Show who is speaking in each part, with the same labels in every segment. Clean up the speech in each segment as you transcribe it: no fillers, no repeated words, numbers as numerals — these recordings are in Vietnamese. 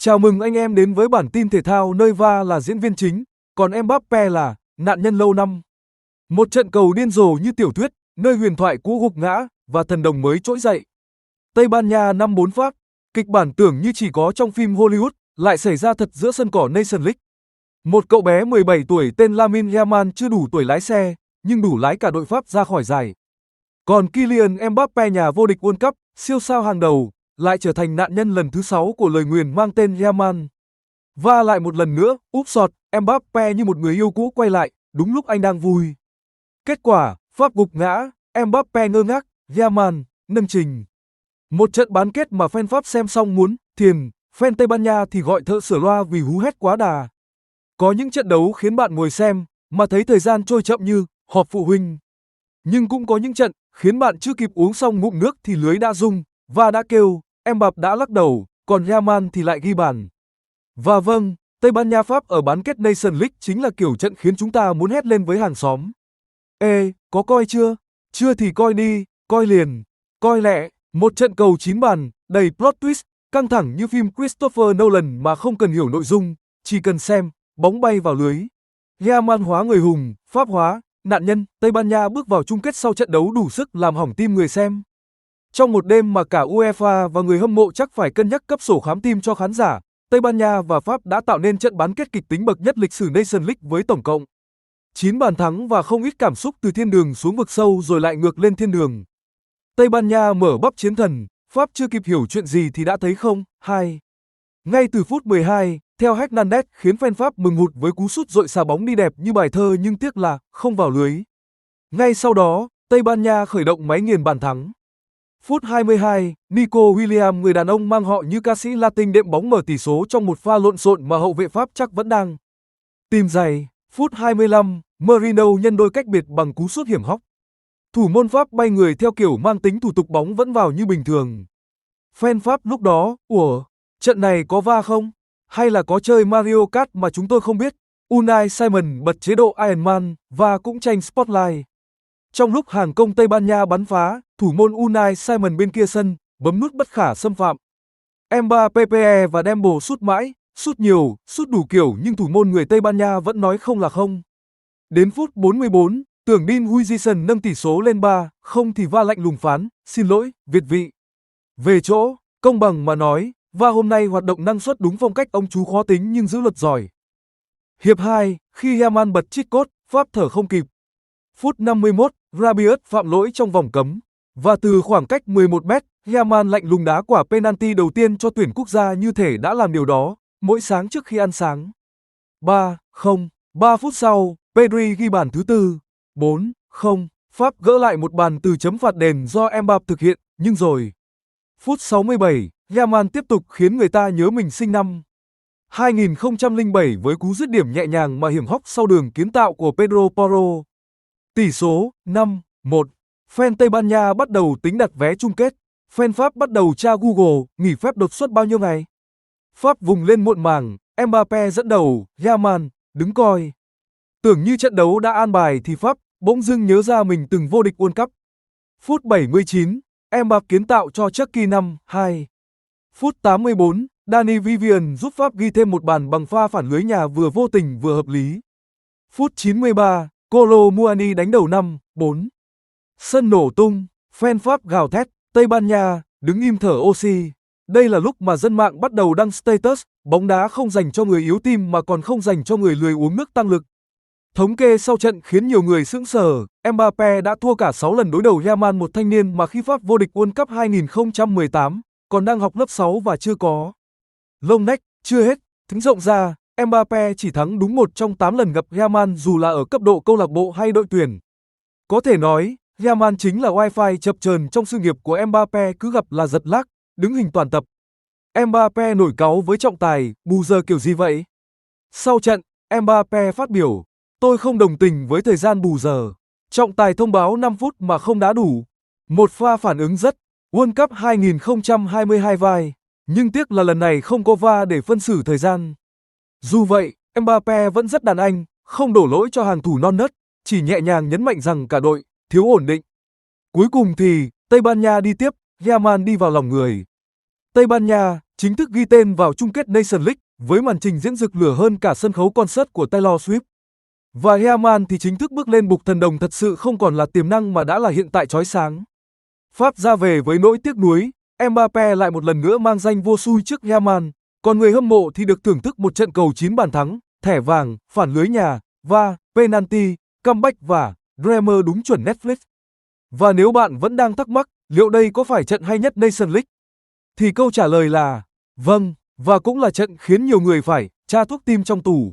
Speaker 1: Chào mừng anh em đến với bản tin thể thao nơi VAR là diễn viên chính, còn Mbappé là nạn nhân lâu năm. Một trận cầu điên rồ như tiểu thuyết, nơi huyền thoại cũ gục ngã và thần đồng mới trỗi dậy. Tây Ban Nha 5-4 Pháp, kịch bản tưởng như chỉ có trong phim Hollywood, lại xảy ra thật giữa sân cỏ Nations League. Một cậu bé 17 tuổi tên Lamine Yamal chưa đủ tuổi lái xe, nhưng đủ lái cả đội Pháp ra khỏi giải. Còn Kylian Mbappé, nhà vô địch World Cup, siêu sao hàng đầu, lại trở thành nạn nhân lần thứ 6 của lời nguyền mang tên Yamal. Và lại một lần nữa, úp sọt, Mbappé như một người yêu cũ quay lại, đúng lúc anh đang vui. Kết quả, Pháp gục ngã, Mbappé ngơ ngác, Yamal nâng trình. Một trận bán kết mà fan Pháp xem xong muốn thiền, fan Tây Ban Nha thì gọi thợ sửa loa vì hú hét quá đà. Có những trận đấu khiến bạn ngồi xem mà thấy thời gian trôi chậm như họp phụ huynh. Nhưng cũng có những trận khiến bạn chưa kịp uống xong ngụm nước thì lưới đã rung và đã kêu, Mbappé đã lắc đầu, còn Yamal thì lại ghi bàn. Và vâng, Tây Ban Nha Pháp ở bán kết Nations League chính là kiểu trận khiến chúng ta muốn hét lên với hàng xóm. Ê, có coi chưa? Chưa thì coi đi, coi liền, coi lẹ. Một trận cầu 9 bàn, đầy plot twist, căng thẳng như phim Christopher Nolan mà không cần hiểu nội dung, chỉ cần xem, bóng bay vào lưới. Yamal hóa người hùng, Pháp hóa nạn nhân, Tây Ban Nha bước vào chung kết sau trận đấu đủ sức làm hỏng tim người xem. Trong một đêm mà cả UEFA và người hâm mộ chắc phải cân nhắc cấp sổ khám tim cho khán giả, Tây Ban Nha và Pháp đã tạo nên trận bán kết kịch tính bậc nhất lịch sử Nations League với tổng cộng 9 bàn thắng và không ít cảm xúc, từ thiên đường xuống vực sâu rồi lại ngược lên thiên đường. Tây Ban Nha mở bắp chiến thần, Pháp chưa kịp hiểu chuyện gì thì đã thấy 0-2. Ngay từ phút 12, theo Hernandez khiến fan Pháp mừng hụt với cú sút dội xà bóng đi đẹp như bài thơ, nhưng tiếc là không vào lưới. Ngay sau đó, Tây Ban Nha khởi động máy nghiền bàn thắng. Phút 22, Nico Williams, người đàn ông mang họ như ca sĩ Latin, đệm bóng mở tỷ số trong một pha lộn xộn mà hậu vệ Pháp chắc vẫn đang tìm giày. Phút 25, Merino nhân đôi cách biệt bằng cú sút hiểm hóc. Thủ môn Pháp bay người theo kiểu mang tính thủ tục, bóng vẫn vào như bình thường. Fan Pháp lúc đó, trận này có VAR không? Hay là có chơi Mario Kart mà chúng tôi không biết? Unai Simon bật chế độ Iron Man và cũng tranh spotlight. Trong lúc hàng công Tây Ban Nha bắn phá, thủ môn Unai Simon bên kia sân bấm nút bất khả xâm phạm. Mbappé và Dembo sút mãi, sút nhiều, sút đủ kiểu, nhưng thủ môn người Tây Ban Nha vẫn nói không là không. Đến phút 44, tưởng Dean Huijsen nâng tỷ số lên 3-0 thì VAR lạnh lùng phán, xin lỗi, Việt vị. Về chỗ, công bằng mà nói, VAR hôm nay hoạt động năng suất đúng phong cách ông chú khó tính nhưng giữ luật giỏi. Hiệp 2, khi Yamal bật cheat code, Pháp thở không kịp. Phút 51, Rabiot phạm lỗi trong vòng cấm. Và từ khoảng cách 11 mét, Yamal lạnh lùng đá quả penalty đầu tiên cho tuyển quốc gia, như thể đã làm điều đó mỗi sáng trước khi ăn sáng. 3-0, 3 phút sau, Pedri ghi bàn thứ tư. 4-0, Pháp gỡ lại một bàn từ chấm phạt đền do Mbappé thực hiện, nhưng rồi. Phút 67, Yamal tiếp tục khiến người ta nhớ mình sinh năm 2007 với cú dứt điểm nhẹ nhàng mà hiểm hóc sau đường kiến tạo của Pedro Porro. Tỷ số 5-1. Fan Tây Ban Nha bắt đầu tính đặt vé chung kết. Fan Pháp bắt đầu tra Google nghỉ phép đột xuất bao nhiêu ngày. Pháp vùng lên muộn màng, Mbappé dẫn đầu, Yamal đứng coi. Tưởng như trận đấu đã an bài thì Pháp bỗng dưng nhớ ra mình từng vô địch World Cup. Phút 79, Mbappé kiến tạo cho Chucky 5-2. Phút 84, Dani Vivian giúp Pháp ghi thêm một bàn bằng pha phản lưới nhà vừa vô tình vừa hợp lý. Phút 93, Kolo Muani đánh đầu 5-4. Sân nổ tung, fan Pháp gào thét, Tây Ban Nha đứng im thở oxy. Đây là lúc mà dân mạng bắt đầu đăng status, bóng đá không dành cho người yếu tim mà còn không dành cho người lười uống nước tăng lực. Thống kê sau trận khiến nhiều người sững sờ, Mbappé đã thua cả 6 lần đối đầu Yamal, một thanh niên mà khi Pháp vô địch World Cup 2018, còn đang học lớp 6 và chưa có lông nách. Chưa hết, tính rộng ra, Mbappé chỉ thắng đúng 1 trong 8 lần gặp Yamal, dù là ở cấp độ câu lạc bộ hay đội tuyển. Có thể nói, Yamal chính là wifi chập chờn trong sự nghiệp của Mbappé, cứ gặp là giật lag, đứng hình toàn tập. Mbappé nổi cáu với trọng tài, bù giờ kiểu gì vậy? Sau trận, Mbappé phát biểu, tôi không đồng tình với thời gian bù giờ. Trọng tài thông báo 5 phút mà không đá đủ. Một pha phản ứng rất World Cup 2022 vai, nhưng tiếc là lần này không có VAR để phân xử thời gian. Dù vậy, Mbappé vẫn rất đàn anh, không đổ lỗi cho hàng thủ non nớt, chỉ nhẹ nhàng nhấn mạnh rằng cả đội thiếu ổn định. Cuối cùng thì Tây Ban Nha đi tiếp, Yamal đi vào lòng người. Tây Ban Nha chính thức ghi tên vào chung kết Nations League với màn trình diễn rực lửa hơn cả sân khấu concert của Taylor Swift. Và Yamal thì chính thức bước lên bục thần đồng thật sự không còn là tiềm năng mà đã là hiện tại chói sáng. Pháp ra về với nỗi tiếc nuối, Mbappé lại một lần nữa mang danh vua xui trước Yamal, còn người hâm mộ thì được thưởng thức một trận cầu 9 bàn thắng, thẻ vàng, phản lưới nhà, VAR, penalty, comeback và Dreamer đúng chuẩn Netflix. Và nếu bạn vẫn đang thắc mắc liệu đây có phải trận hay nhất Nations League, thì câu trả lời là vâng, và cũng là trận khiến nhiều người phải tra thuốc tim trong tủ.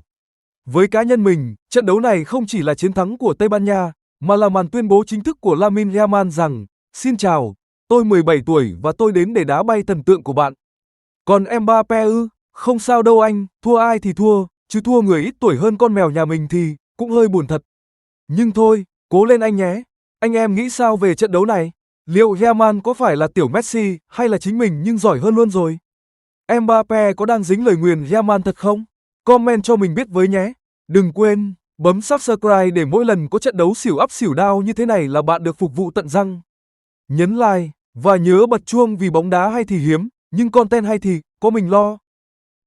Speaker 1: Với cá nhân mình, trận đấu này không chỉ là chiến thắng của Tây Ban Nha, mà là màn tuyên bố chính thức của Lamine Yamal rằng xin chào, tôi 17 tuổi và tôi đến để đá bay thần tượng của bạn. Còn Mbappé ư? Không sao đâu anh, thua ai thì thua, chứ thua người ít tuổi hơn con mèo nhà mình thì cũng hơi buồn thật. Nhưng thôi, cố lên anh nhé. Anh em nghĩ sao về trận đấu này? Liệu Yamal có phải là tiểu Messi hay là chính mình nhưng giỏi hơn luôn rồi? Mbappé có đang dính lời nguyền Yamal thật không? Comment cho mình biết với nhé. Đừng quên bấm subscribe để mỗi lần có trận đấu xỉu up xỉu down như thế này là bạn được phục vụ tận răng. Nhấn like và nhớ bật chuông vì bóng đá hay thì hiếm, nhưng content hay thì có mình lo.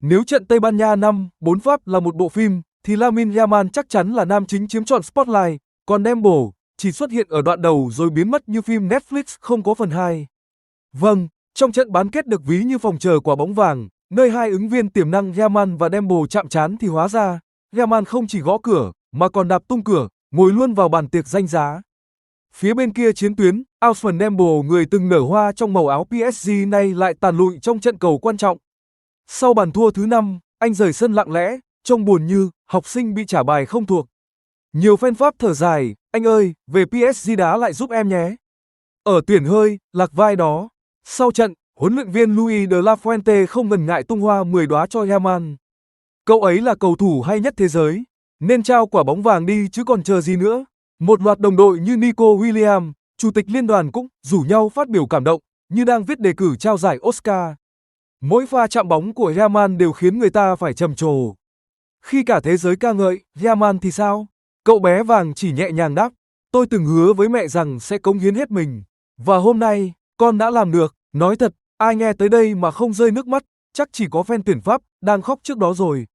Speaker 1: Nếu trận Tây Ban Nha 5-4 Pháp là một bộ phim, thì Lamine Yamal chắc chắn là nam chính chiếm trọn spotlight, còn Dembo chỉ xuất hiện ở đoạn đầu rồi biến mất như phim Netflix không có phần 2. Vâng, trong trận bán kết được ví như phòng chờ quả bóng vàng, nơi hai ứng viên tiềm năng Yamal và Dembo chạm trán thì hóa ra, Yamal không chỉ gõ cửa, mà còn đạp tung cửa, ngồi luôn vào bàn tiệc danh giá. Phía bên kia chiến tuyến, Ousmane Dembele, người từng nở hoa trong màu áo PSG nay lại tàn lụi trong trận cầu quan trọng. Sau bàn thua thứ 5, anh rời sân lặng lẽ, trông buồn như học sinh bị trả bài không thuộc. Nhiều fan Pháp thở dài, anh ơi, về PSG đá lại giúp em nhé. Ở tuyển hơi, lạc vai đó. Sau trận, huấn luyện viên Luis de la Fuente không ngần ngại tung hoa 10 đóa cho Yamal. Cậu ấy là cầu thủ hay nhất thế giới, nên trao quả bóng vàng đi chứ còn chờ gì nữa. Một loạt đồng đội như Nico Williams, chủ tịch liên đoàn cũng rủ nhau phát biểu cảm động, như đang viết đề cử trao giải Oscar. Mỗi pha chạm bóng của Yamal đều khiến người ta phải trầm trồ. Khi cả thế giới ca ngợi, Yamal thì sao? Cậu bé vàng chỉ nhẹ nhàng đáp, tôi từng hứa với mẹ rằng sẽ cống hiến hết mình. Và hôm nay, con đã làm được. Nói thật, ai nghe tới đây mà không rơi nước mắt, chắc chỉ có fan tuyển Pháp đang khóc trước đó rồi.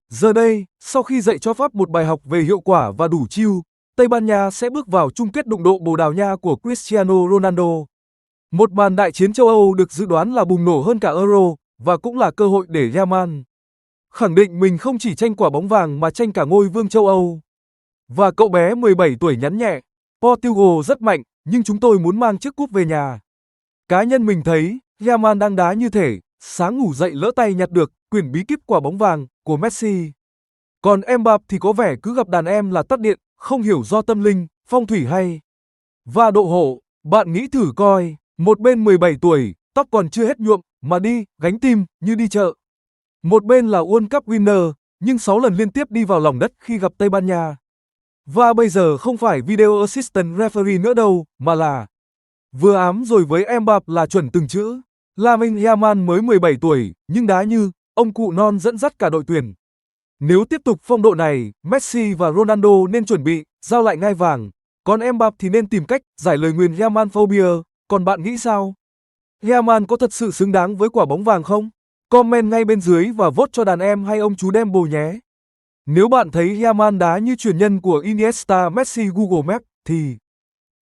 Speaker 1: Giờ đây, sau khi dạy cho Pháp một bài học về hiệu quả và đủ chiêu, Tây Ban Nha sẽ bước vào chung kết đụng độ Bồ Đào Nha của Cristiano Ronaldo. Một màn đại chiến châu Âu được dự đoán là bùng nổ hơn cả Euro, và cũng là cơ hội để Yamal khẳng định mình không chỉ tranh quả bóng vàng mà tranh cả ngôi vương châu Âu. Và cậu bé 17 tuổi nhắn nhẹ, Portugal rất mạnh, nhưng chúng tôi muốn mang chiếc cúp về nhà. Cá nhân mình thấy, Yamal đang đá như thể sáng ngủ dậy lỡ tay nhặt được quyển bí kíp quả bóng vàng của Messi. Còn Mbappé thì có vẻ cứ gặp đàn em là tắt điện, không hiểu do tâm linh, phong thủy hay và độ hộ. Bạn nghĩ thử coi, một bên 17 tuổi, tóc còn chưa hết nhuộm, mà đi, gánh tim, như đi chợ. Một bên là World Cup winner, nhưng 6 lần liên tiếp đi vào lòng đất khi gặp Tây Ban Nha. Và bây giờ không phải video assistant referee nữa đâu, mà là vừa ám rồi với Mbappé là chuẩn từng chữ. Lamine Yamal mới 17 tuổi, nhưng đá như ông cụ non dẫn dắt cả đội tuyển. Nếu tiếp tục phong độ này, Messi và Ronaldo nên chuẩn bị giao lại ngai vàng, còn Mbappé thì nên tìm cách giải lời nguyền Yamal phobia. Còn bạn nghĩ sao? Yamal có thật sự xứng đáng với quả bóng vàng không? Comment ngay bên dưới và vote cho đàn em hay ông chú Dembo nhé. Nếu bạn thấy Yamal đá như truyền nhân của Iniesta, Messi Google Maps thì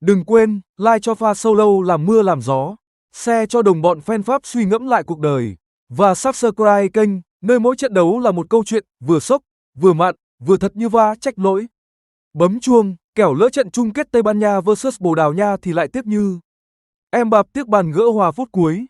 Speaker 1: đừng quên like cho pha solo làm mưa làm gió, share cho đồng bọn fan Pháp suy ngẫm lại cuộc đời, và subscribe kênh, nơi mỗi trận đấu là một câu chuyện vừa sốc, vừa mặn, vừa thật như va trách lỗi. Bấm chuông, kẻo lỡ trận chung kết Tây Ban Nha vs Bồ Đào Nha thì lại tiếc như Mbappé tiếc bàn gỡ hòa phút cuối.